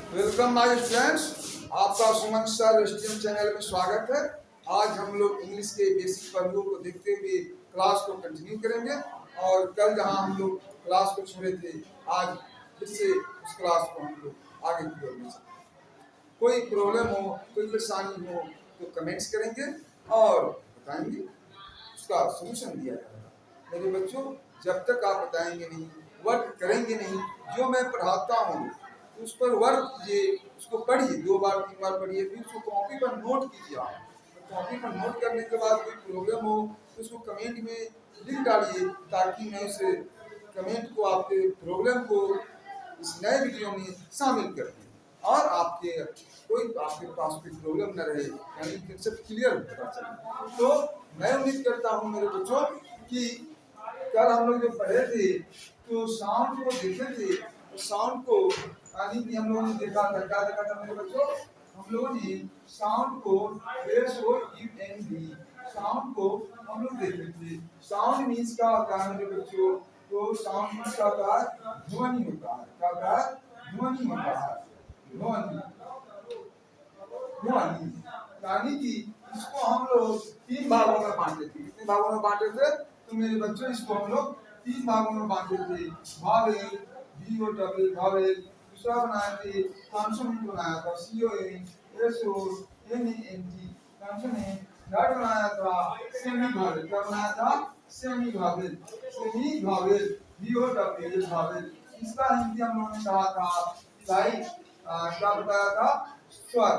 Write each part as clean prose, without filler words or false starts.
Welcome my friends, आपका सुमन sir STM channel में स्वागत है। आज हम लोग इंग्लिश के बेसिक पहलुओं को देखते हुए क्लास को कंटिन्यू करेंगे और कल जहां हम लोग क्लास को छोड़े थे, आज फिर से उस क्लास को हम लोग आगे की ओर ले चलेंगे। कोई प्रॉब्लम हो, कोई परेशानी हो तो कमेंट्स करेंगे और बताएंगे, उसका सोल्यूशन दिया जाएगा। मेरे बच्चों, जब तक आप बताएंगे नहीं, वर्क करेंगे नहीं, जो मैं पढ़ाता हूँ उस पर वर्क कीजिए, उसको पढ़िए, 2 बार 3 बार पढ़िए, फिर उसको कॉपी पर नोट कीजिए। आप कॉपी पर नोट करने के बाद कोई प्रॉब्लम हो तो उसको कमेंट में लिख डालिए, ताकि मैं उस कमेंट को, आपके प्रॉब्लम को इस नए वीडियो में शामिल कर दूँ और आपके पास कोई प्रॉब्लम न रहे, यानी कंसेप्ट क्लियर पता चले। तो मैं उम्मीद करता हूँ मेरे बच्चों कि कल हम लोग जो पढ़े थे तो साउंड को देखे थे, तो साउंड को यानी कि हम लोगों ने देखा था, क्या देखा था मेरे बच्चों? हम लोगों ने साउंड को SOUND साउंड को हम लोग देखे थे। साउंड मीन्स क्या होता है मेरे बच्चों? तो साउंड मीन्स क्या होता है? ध्वनि होता है। क्या होता है? ध्वनि होता है। ध्वनि ध्वनि यानी कि इसको हम लोग 3 भागों में बांटे थे। कितने भागों में बांटे थे? तो मेरे बच्चों, इसको हम लोग 3 भागों में बांटे थे। वावेल, VOWEL वावेल, दूसरा बनाया थे कॉन्सोनेंट बनाया था, CONSONANT कॉन्सोनेंट। थर्ड बनाया था सेमी वावेल। क्या बनाया था? Semi Wavell. Semi Wavell, VOWEL Wavell. इसका हिंदी हम लोगों ने कहा था लाइक, क्या बताया था? स्वर।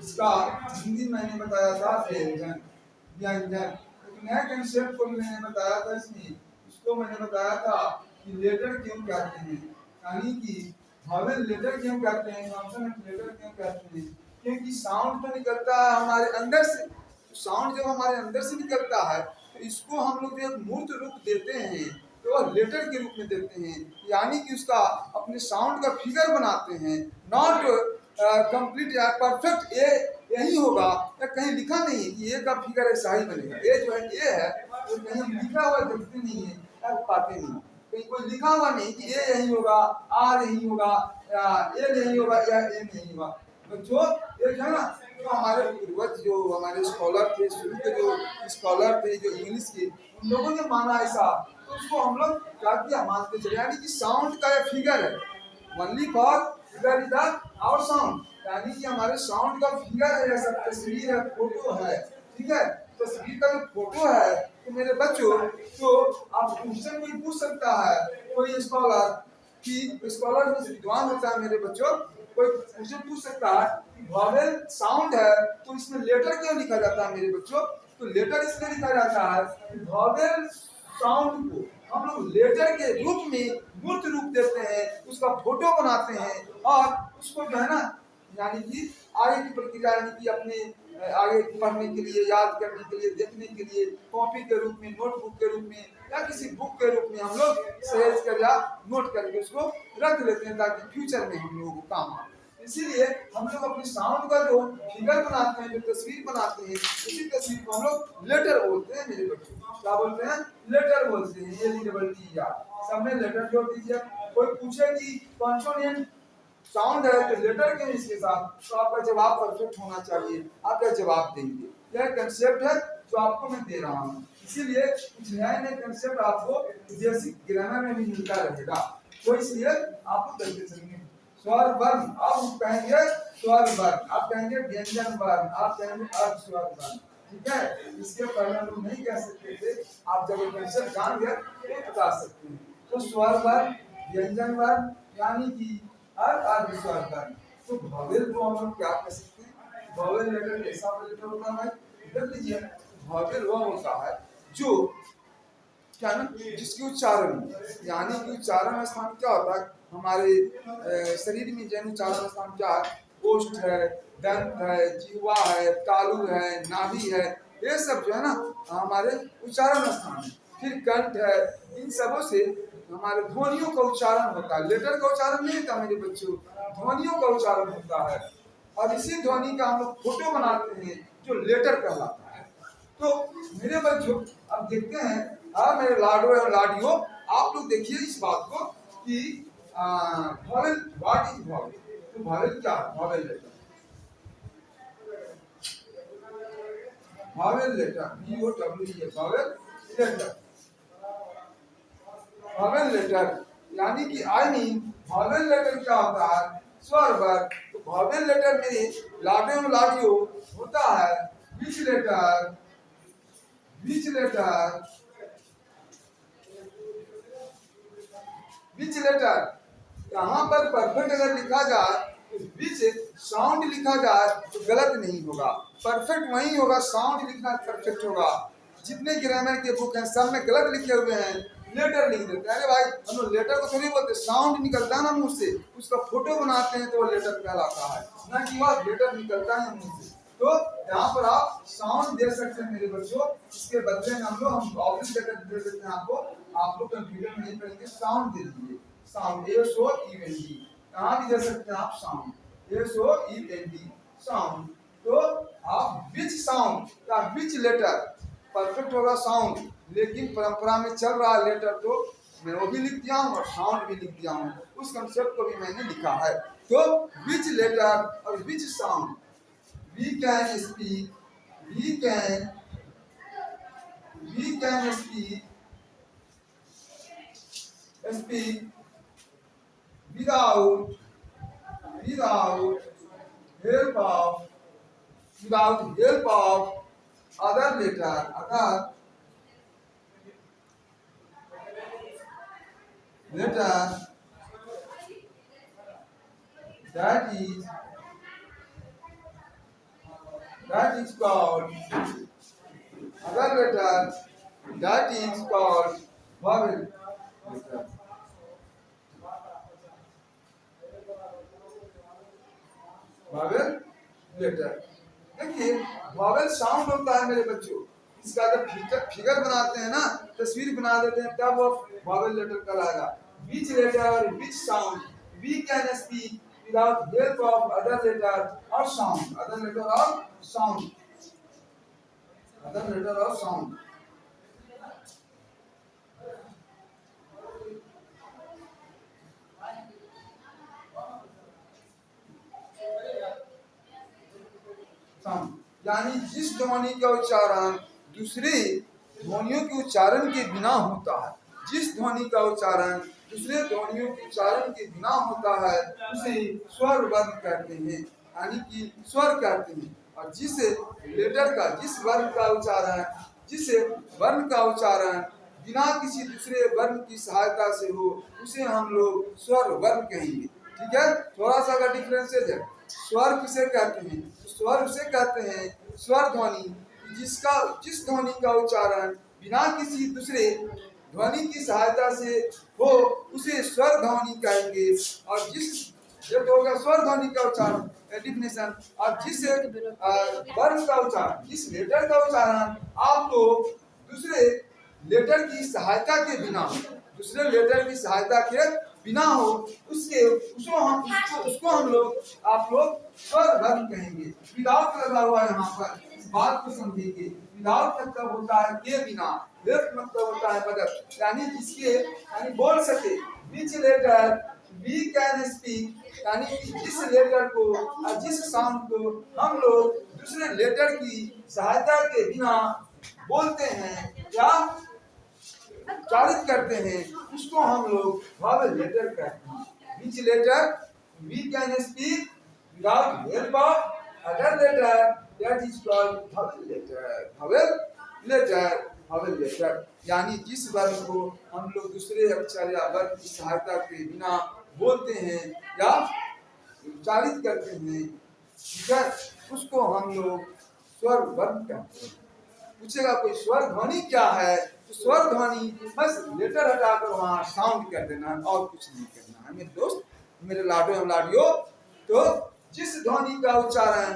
इसका हिंदी मैंने बताया था व्यंजन। व्यंजन एक नया कंसेप्ट को मैंने बताया था इसमें। इसको मैंने बताया था कि लेटर क्यों कहते हैं, यानी कि वावेल लेटर क्यों कहते हैं, कॉन्सोनेंट लेटर क्यों कहते हैं? क्योंकि साउंड तो निकलता है हमारे अंदर से। साउंड जब हमारे अंदर से निकलता है तो इसको हम लोग एक मूर्त रूप देते हैं, तो वह लेटर के रूप में देते हैं, यानी कि उसका अपने साउंड का फिगर बनाते हैं। नॉट कंप्लीट या परफेक्ट ए यही होगा, या कहीं लिखा नहीं है कि ए का फिगर ऐसा ही बनेगा। ए जो है ए है, तो कहीं हम लिखा हुआ देखते नहीं है या पाते नहीं, कहीं कोई लिखा हुआ नहीं कि ए यही होगा, आर यही होगा, या ए नहीं होगा, या ए नहीं होगा। बच्चों, ये है ना, तो हमारे पूर्वज जो हमारे स्कॉलर थे, शुरू के जो स्कॉलर थे जो इंग्लिश के, उन लोगों ने माना ऐसा, तो उसको हम लोग क्या किया, मानते चले। यानी कि साउंड का एक फिगर है, only for figure is our sound, यानी कि हमारे साउंड का फिगर है, ऐसा तस्वीर है, फोटो है। ठीक है, तस्वीर का जो फोटो है, तो मेरे बच्चों, तो आप क्वेश्चन कोई पूछ सकता है, कोई स्कॉलर कि स्कॉलर जो विद्वान होता है मेरे बच्चों, कोई क्वेश्चन पूछ सकता है कि वावेल साउंड है तो इसमें लेटर क्यों लिखा जाता है मेरे बच्चों? तो लेटर इसलिए लिखा जाता है कि वावेल साउंड को हम लोग लेटर के रूप में मूर्त रूप देते हैं, उसका फोटो बनाते हैं और उसको जो है ना, यानी कि आगे की प्रक्रिया, यानी कि अपने आगे पढ़ने के लिए, याद करने के लिए, देखने के लिए कॉपी के रूप में, नोटबुक के रूप में या किसी बुक के रूप में हम लोग सहेज कर या नोट करके उसको रख लेते हैं, ताकि फ्यूचर में हम लोगों को काम आए। इसीलिए हम लोग अपने साउंड का जो फिगर बनाते हैं, जो तस्वीर बनाते हैं, उसी तस्वीर को हम लोग लेटर बोलते हैं मेरे बच्चों। क्या बोलते हैं? लेटर बोलते हैं। LETTER सब में लेटर जोड़ दीजिए। कोई पूछे कि कॉन्सोनेंट साउंड है तो लेटर क्यों इसके साथ, तो आपका जवाब परफेक्ट होना चाहिए, आप क्या जवाब देंगे। यह कंसेप्ट है जो आपको मैं दे रहा हूँ, इसीलिए कुछ नए नए कंसेप्ट आपको बेसिक ग्रामर में भी मिलता रहेगा, तो इसलिए आपको करते चलेंगे। स्वर वर्ण, आप कहेंगे स्वर वर्ण, आप कहेंगे व्यंजन वर्ण, आप कहेंगे अर्ध स्वर वर्ण। ठीक है, इसके पहले हम लोग नहीं कह सकते थे, आप जब कंसेप्ट जान गए तो बता सकते हैं। तो स्वर वर्ण, व्यंजन वर्ण, यानी कि अर्ध स्वर वर्ण। तो वावेल को हम लोग क्या कह सकते हैं? वावेल लेटर ऐसा लेटर होता है, देख लीजिए, वावेल वह होता है जो क्या ना, जिसकी उच्चारण, यानी कि उच्चारण स्थान क्या होता है हमारे शरीर में, जैन उच्चारण स्थान क्या है? ओष्ठ है, दंत है, जिह्वा है, तालु है, नाभि है, ये सब जो है ना हमारे उच्चारण स्थान है। फिर कंठ है, इन सबों से हमारे ध्वनियों का उच्चारण होता है। लेटर का उच्चारण नहीं होता मेरे बच्चों, ध्वनियों का उच्चारण होता है, और इसी ध्वनि का हम लोग फोटो बनाते हैं जो लेटर कहलाता है। तो मेरे बच्चों, अब देखते हैं, हाँ मेरे लाडो और लाडियो, आप लोग देखिए इस बात को कि वावेल, व्हाट इज वावेल? तो भावेल क्या है? Vowel letter, vowel letter, VOWEL, vowel letter. Vowel letter यानी कि आई मीन भावेल लेटर क्या होता है? स्वर वर्ग। तो भावेल लेटर में लाडो लाडियो होता है विच लेटर, विच लेटर, विच लेटर। यहाँ पर परफेक्ट अगर लिखा जाए तो विच साउंड लिखा जाए तो गलत नहीं होगा, परफेक्ट वही होगा, साउंड लिखना परफेक्ट होगा। जितने ग्रामर के बुक हैं सब में गलत लिखे हुए हैं, लेटर लिख देते हैं। अरे भाई हम लोग लेटर को थोड़ी बोलते, साउंड निकलता है ना मुंह से, उसका फोटो बनाते हैं तो वो लेटर कहलाता है, ना कि वह लेटर निकलता है मुंह से। तो यहाँ पर आप साउंड दे सकते हैं मेरे बच्चों, इसके बदले में हम ऑब्लिक लेटर दे देते हैं आपको, आप लोग कंप्यूटर में नहीं पढ़ेंगे, साउंड दे दीजिए, साउंड SOUND, कहाँ भी दे सकते हैं आप साउंड, SOUND साउंड। तो आप विच साउंड या विच लेटर, परफेक्ट होगा साउंड, लेकिन परंपरा में चल रहा लेटर तो मैं वो भी लिख दिया हूँ और साउंड भी लिख दिया हूँ, उस कंसेप्ट को भी मैंने लिखा है। तो विच लेटर और विच sound, we can speak, we can speak without help of, without help of other letter, other letter that is called, other letter that is called vowel letter। vowel letter देखिए vowel sound होता है मेरे बच्चों, इसका जब figure बनाते हैं ना, तस्वीर बना देते हैं, तब वो vowel letter कहलाएगा। which letter, which sound we can speak without help of other letter or sound, other letter or sound, other letter or sound। यानी जिस ध्वनि का उच्चारण दूसरे ध्वनियों के उच्चारण के बिना होता है, जिस ध्वनि का उच्चारण दूसरे ध्वनियों के उच्चारण के बिना होता है उसे स्वर वर्ण कहते हैं, यानी कि स्वर कहते हैं। और जिस लेटर का, जिस वर्ण का उच्चारण, जिस वर्ण का उच्चारण बिना किसी दूसरे वर्ण की सहायता से हो उसे हम लोग स्वर वर्ण कहेंगे। ठीक है, थोड़ा सा अगर डिफरेंसेज है, स्वर किसे कहते हैं? स्वर उसे कहते हैं स्वर ध्वनि जिसका, जिस ध्वनि का उच्चारण बिना किसी दूसरे ध्वनि की सहायता से हो उसे स्वर ध्वनि कहेंगे। और जिस, जब होगा स्वर ध्वनि का उच्चारण डिफिनेशन, और जिस वर्ण का उच्चारण, जिस लेटर का उच्चारण आप लोग दूसरे लेटर की सहायता के बिना, दूसरे लेटर की सहायता के बिना हो उसके उसको हम लोग, आप लोग स्वर वर्ण कहेंगे। विदाउट लगा हुआ है यहाँ पर, इस बात को समझिए। विदाउट मतलब होता है के बिना, विथ मतलब होता है बगैर, यानी जिसके, यानी बोल सके। विच लेटर वी कैन स्पीक, यानी कि जिस लेटर को और जिस साउंड को हम लोग दूसरे लेटर की सहायता के बिना बोलते हैं या उच्चारित करते हैं उसको हम लोग vowel letter कहते हैं। Which letter we can speak without help of other letter, that is called vowel letter, vowel letter, vowel letter। यानी जिस वर्ण को हम लोग दूसरे अक्षर या वर्ण की सहायता के बिना बोलते हैं या उच्चारित करते हैं, ठीक है, उसको हम लोग स्वर वर्ण कहते हैं। पूछेगा कोई स्वर ध्वनि क्या है, तो स्वर ध्वनि बस लेटर हटाकर वहाँ साउंड कर देना है और कुछ नहीं करना है मेरे दोस्त, मेरे लाडो एवं लाडियो। तो जिस ध्वनि का उच्चारण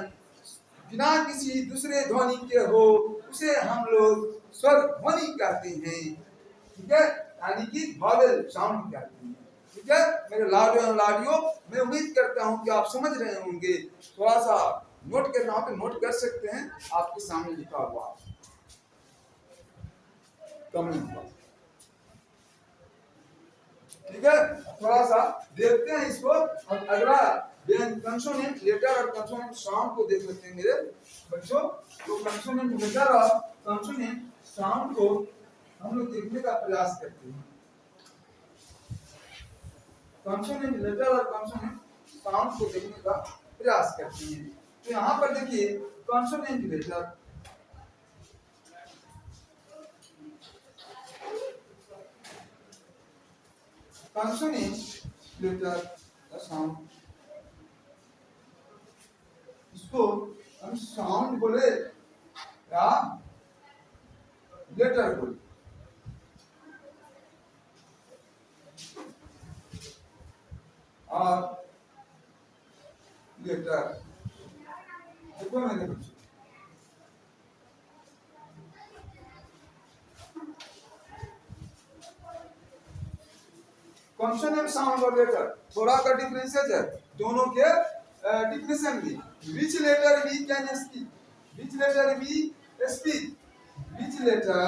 बिना किसी दूसरे ध्वनि के हो उसे हम लोग स्वर ध्वनि कहते हैं। ठीक है, यानी कि वॉवेल साउंड कहते हैं। ठीक है मेरे लाडो एवं लाडियो, मैं उम्मीद करता हूँ कि आप समझ रहे होंगे। थोड़ा सा नोट करना हो तो नोट कर सकते हैं, आपके सामने लिखा हुआ कमेंट बॉक्स। ठीक है, थोड़ा सा देखते हैं इसको। और अगला कंसोनेंट लेटर और कंसोनेंट साउंड को देख लेते हैं मेरे बच्चों। तो कंसोनेंट लेटर और कंसोनेंट साउंड को हम लोग देखने का प्रयास करते हैं। कंसोनेंट लेटर और कंसोनेंट साउंड को देखने का प्रयास करते हैं। तो यहाँ पर देखिए कंसोनेंट लेटर, कंसोनेंट लेटर का साउंड, इसको हम साउंड बोले या लेटर बोले। और लेटर देखो मैंने बच्चों, कंसोनेंट साउंड और लेटर थोड़ा का डिफरेंस है दोनों के डिफिनेशन में। Which letter we can speak? Which letter we speak? Which letter?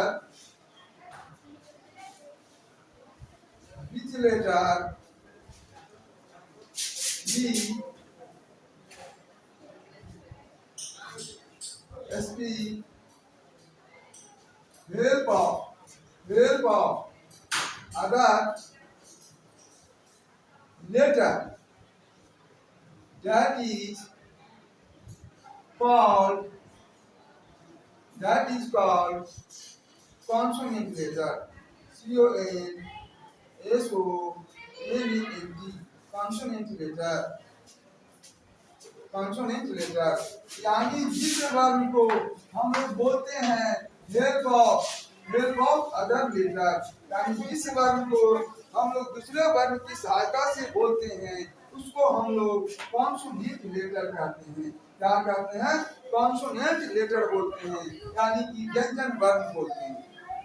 Which letter we speak? Help of other letter that is called consonant letter. CONSONANT, consonant letter। consonant letter यानी जिस वर्ण को हम लोग बोलते हैं help of other letter, यानी जिस वर्ण को हम लोग दूसरे वर्ण की सहायता से बोलते हैं उसको हम लोग कॉन्सोनेंट लेटर कहते हैं। क्या कहते हैं? कॉन्सोनेंट लेटर बोलते हैं, यानी कि व्यंजन वर्ण बोलते हैं।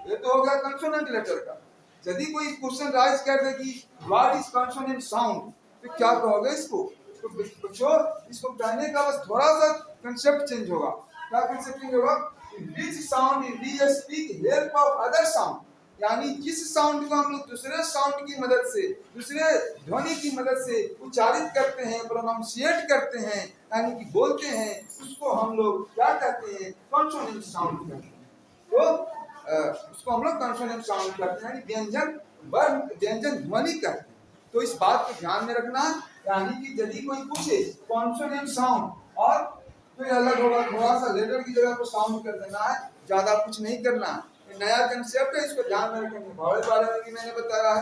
ये तो हो गया कंसोनेंट लेटर का। यदि कोई क्वेश्चन राइज कर दे कि व्हाट इज कंसोनेंट साउंड, तो क्या कहोगे इसको? तो बच्चों इसको कहने का बस थोड़ा सा कंसेप्ट चेंज होगा। क्या कंसेप्ट चेंज होगा? Which sound we speak help of other sound, यानी जिस साउंड को हम लोग दूसरे साउंड की मदद से, दूसरे ध्वनि की मदद से उच्चारित करते हैं, प्रोनाउंसिएट करते हैं, यानी कि बोलते हैं, उसको हम लोग क्या कहते हैं? कंसोनेंट साउंड कहते हैं। तो उसको हम लोग कंसोनेंट साउंड कहते हैं, व्यंजन वर्ण, व्यंजन ध्वनि कहते हैं। तो इस बात को ध्यान में रखना, यानी कि यदि कोई पूछे कंसोनेंट साउंड और कोई अलग होगा, थोड़ा सा लेटर की जगह पर साउंड कर देना है, ज्यादा कुछ नहीं करना। नया कंसेप्ट है, इसको ध्यान में रखेंगे। भावल वाले में भी मैंने बताया है,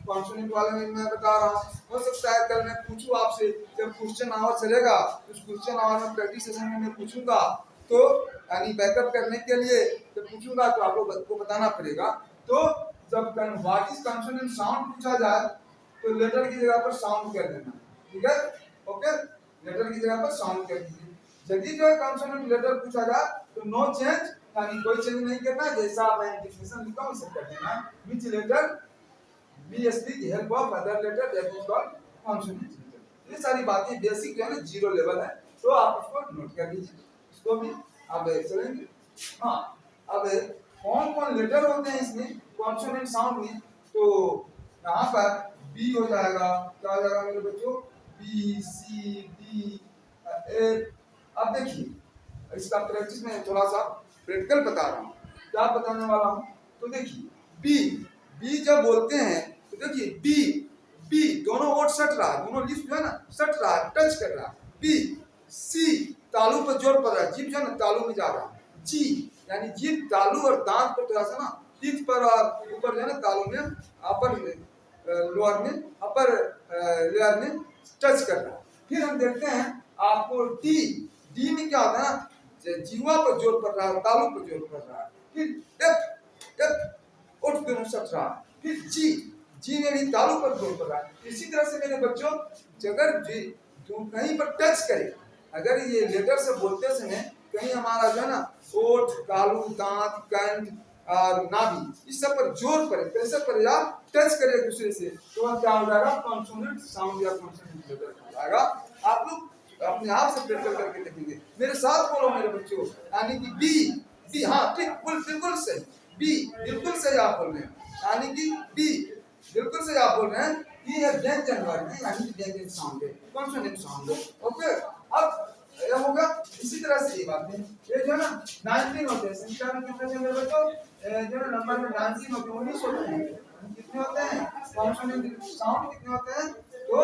कॉन्सोनेंट वाले में मैं बता रहा हूँ। हो सकता है कल मैं पूछूं आपसे, जब क्वेश्चन आवर चलेगा उस क्वेश्चन आवर में प्रैक्टिस सेशन में मैं पूछूंगा, तो यानी बैकअप करने के लिए जब पूछूंगा तो आप लोग को बताना पड़ेगा। तो जब व्हाट इज कंसोनेंट साउंड पूछा जाए तो लेटर की जगह पर साउंड कर देना, ठीक है? ओके, लेटर की जगह पर साउंड कर दीजिए। यदि जो कंसोनेंट लेटर पूछा जाए तो नो चेंज, यानी कोई चेंज नहीं करना, जैसा मैं डिफिनेशन लिखा हूं सब कर देना। Which letter we speak help of other letter that is called consonant letter. ये सारी बातें बेसिक जो है ना, जीरो लेवल है, तो आप उसको नोट कर लीजिए। इसको भी आप चलेंगे। हाँ, अब कौन कौन लेटर होते हैं इसमें कंसोनेंट साउंड में? तो यहाँ पर बी हो जाएगा, क्या हो जाएगा मेरे बच्चों? बी, सी, डी, ए। अब देखिए इसका प्रैक्टिस में थोड़ा सा प्रैक्टिकल बता रहा हूँ। क्या बताने वाला हूँ? तो देखिए बी जब बोलते हैं तो देखिए बी दोनों ओट सट रहा है, दोनों लिप्स जो है ना सट रहा है, टच कर रहा है। बी, सी तालू पर जोर पड़ रहा है, जीभ जो है ना तालू में जा रहा है। जी यानी जीभ तालू और दांत पर थोड़ा सा ना टीथ पर और ऊपर जो है ना तालू में, अपर लोअर में, अपर लेयर में टच कर रहा है। फिर हम देखते हैं आपको डी में क्या होता है ना, जीवा पर जोर पड़ रहा है, तालू पर जोर पड़ रहा है। फिर एफ ओठ दोनों सट रहा है। फिर जी में भी तालू पर जोर पड़ रहा है। इसी तरह से मेरे बच्चों अगर जो कहीं पर टच करे, अगर ये लेटर से बोलते समय कहीं हमारा जो है ना ओठ, तालू, दांत, कंठ और नाभि इस सब पर जोर पड़े, प्रेशर पड़े या टच करे एक दूसरे से, तो वह क्या हो जाएगा? कॉन्सोनेंट साउंड या कॉन्सोनेंट लेटर हो जाएगा। आप लोग अपने आप से प्रैक्टिस करके देखेंगे। मेरे साथ बोलो मेरे बच्चों, यानी कि बी, हाँ ठीक, बिल्कुल सही, बी बिल्कुल सही आप बोल रहे हैं, यानी कि बी बिल्कुल सही आप बोल रहे हैं कि ये व्यंजन वर्ण है, यानी व्यंजन साउंड है, कॉन्सोनेंट साउंड है। ओके, अब ये होगा इसी तरह से ये बात है। ये जो है ना 19 होते हैं संख्या में कितने मेरे बच्चों, जो है नंबर में 19 होते हैं, 19 होते हैं। कितने होते हैं कॉन्सोनेंट साउंड, कितने होते हैं तो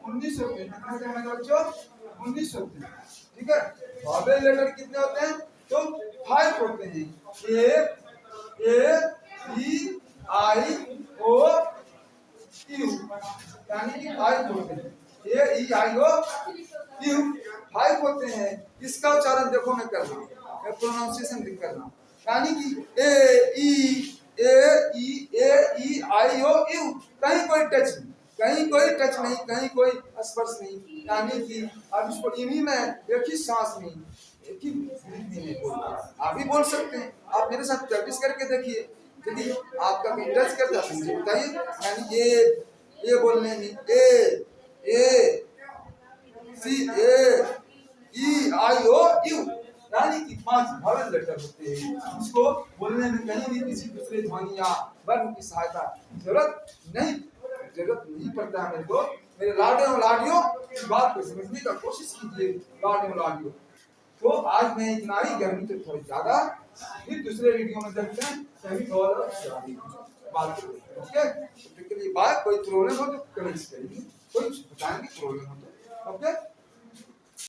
19 होते हैं। कितने होते हैं मेरे बच्चों, 19 होते हैं। ठीक है, वॉवेल लेटर कितने होते हैं तो 5 होते हैं। ए ई आई ओ यू, यानी कि 5 होते हैं। ए ई आई ओ यू 5 होते हैं। इसका उच्चारण देखो मैं कर रहा हूँ, मैं प्रोनाउंसिएशन भी कर रहा हूँ, यानी कि ए ई आई ओ यू, कहीं कोई टच नहीं, कहीं कोई टच नहीं, कहीं कोई स्पर्श नहीं, यानी कि अब इसको इन्हीं में एक ही सांस में एक ही नहीं बोलना। आप भी बोल सकते हैं, आप मेरे साथ प्रैक्टिस करके देखिए, यदि आपका कहीं टच करता है मुझे बताइए, यानी ए बोलने में ए सी ए ई आई ओ यू, यानी कि 5 वॉवेल लेटर होते हैं। इसको बोलने में कहीं भी किसी दूसरे ध्वनि या वर्ण की सहायता जरूरत नहीं पड़ता है। मेरे को मेरे लाडियों इस बात को समझने का कोशिश कीजिए। लाडियों तो आज मैं इतना ही, गर्मी तो थोड़ी ज्यादा, फिर दूसरे वीडियो में देखते हैं सभी और बात करेंगे। ओके, तो बात कोई प्रॉब्लम हो तो कमेंट्स करिए, कोई बताएंगे प्रॉब्लम हो तो। ओके।